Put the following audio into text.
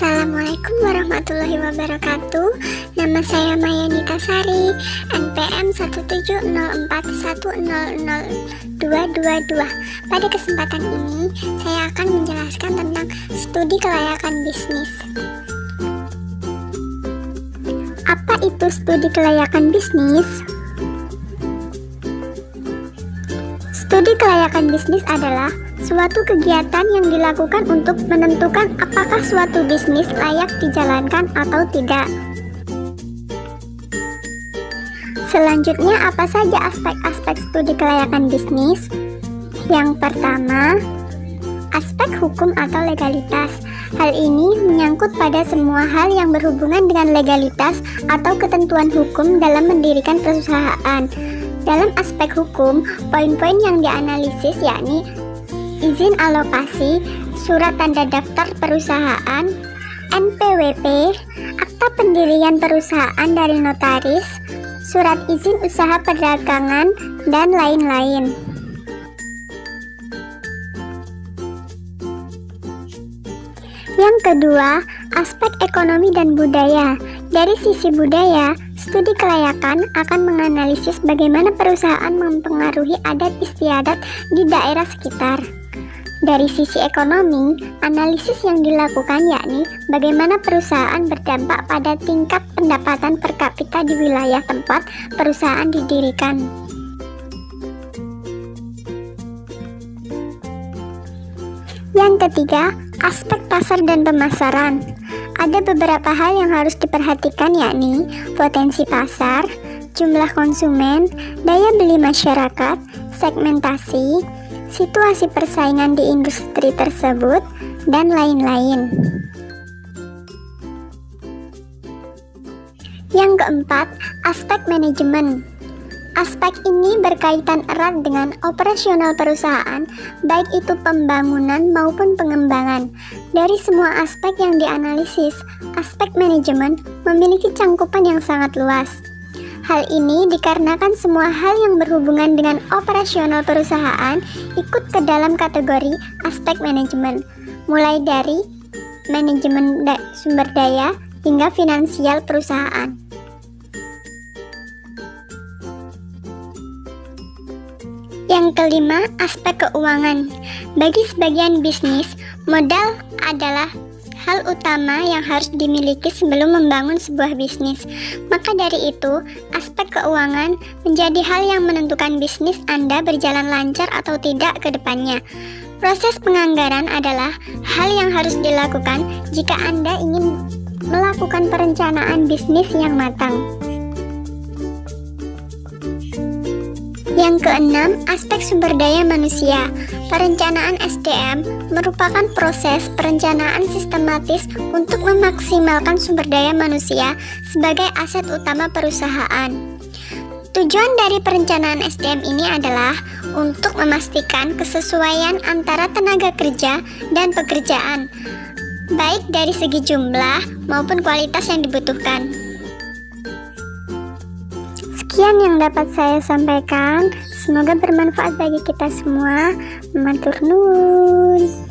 Assalamualaikum warahmatullahi wabarakatuh. Nama saya Maya Nita Sari, NPM 17041000222. Pada kesempatan ini, saya akan menjelaskan tentang studi kelayakan bisnis. Apa itu studi kelayakan bisnis? Studi kelayakan bisnis adalah suatu kegiatan yang dilakukan untuk menentukan apakah suatu bisnis layak dijalankan atau tidak. Selanjutnya, apa saja aspek-aspek studi kelayakan bisnis? Yang pertama, aspek hukum atau legalitas. Hal ini menyangkut pada semua hal yang berhubungan dengan legalitas atau ketentuan hukum dalam mendirikan perusahaan. Dalam aspek hukum, poin-poin yang dianalisis yakni izin alokasi, surat tanda daftar perusahaan, NPWP, akta pendirian perusahaan dari notaris, surat izin usaha perdagangan, dan lain-lain. Yang kedua, aspek ekonomi dan budaya. Dari sisi budaya, studi kelayakan akan menganalisis bagaimana perusahaan mempengaruhi adat istiadat di daerah sekitar. Dari sisi ekonomi, analisis yang dilakukan yakni bagaimana perusahaan berdampak pada tingkat pendapatan per kapita di wilayah tempat perusahaan didirikan. Yang ketiga, aspek pasar dan pemasaran. Ada beberapa hal yang harus diperhatikan yakni potensi pasar, jumlah konsumen, daya beli masyarakat, segmentasi, situasi persaingan di industri tersebut, dan lain-lain. Yang keempat, aspek manajemen. Aspek ini berkaitan erat dengan operasional perusahaan, baik itu pembangunan maupun pengembangan. Dari semua aspek yang dianalisis, aspek manajemen memiliki cangkupan yang sangat luas. Hal ini dikarenakan semua hal yang berhubungan dengan operasional perusahaan ikut ke dalam kategori aspek manajemen, mulai dari manajemen sumber daya hingga finansial perusahaan. Yang kelima, aspek keuangan. Bagi sebagian bisnis, modal adalah hal utama yang harus dimiliki sebelum membangun sebuah bisnis. Maka dari itu, aspek keuangan menjadi hal yang menentukan bisnis Anda berjalan lancar atau tidak ke depannya. Proses penganggaran adalah hal yang harus dilakukan jika Anda ingin melakukan perencanaan bisnis yang matang. Yang keenam, aspek sumber daya manusia. Perencanaan SDM merupakan proses perencanaan sistematis untuk memaksimalkan sumber daya manusia sebagai aset utama perusahaan. Tujuan dari perencanaan SDM ini adalah untuk memastikan kesesuaian antara tenaga kerja dan pekerjaan, baik dari segi jumlah maupun kualitas yang dibutuhkan. Sekian yang dapat saya sampaikan, semoga bermanfaat bagi kita semua. Matur nuwun.